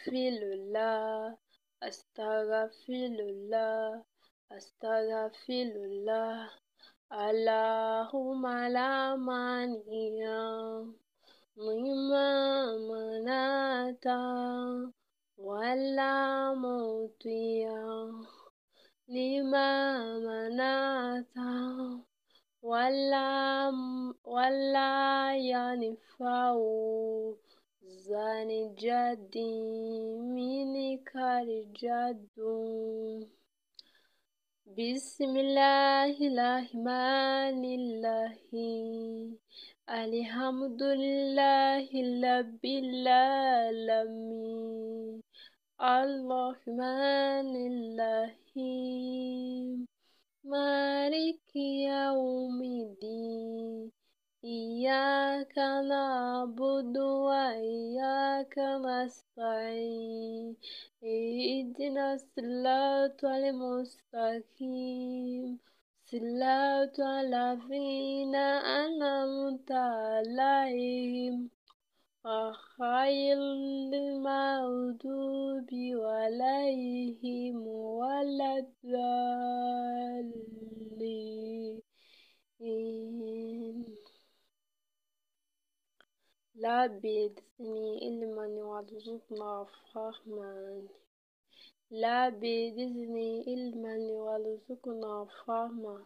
Astaghfirullah, astaghfirullah, astaghfirullah. Allahumma la mani'a lima manata wala muti'a lima manata wala yanfa'u zani jadi minikal jaddu. Bismillahirrahmanirrahim. Alhamdulillahi rabbil alamin. Ar-Rahmanir-Rahim. Maliki yawmiddin. Iyyaka na'budu wa iyyaka nasta'in. Ihdinas siratal mustaqim. Siratal ladzina an'amta 'alaihim ghairil maghdubi 'alaihim waladdallin. Rabbi zidni ilman warzuqna fahman. Rabbi zidni ilman warzuqna fahman.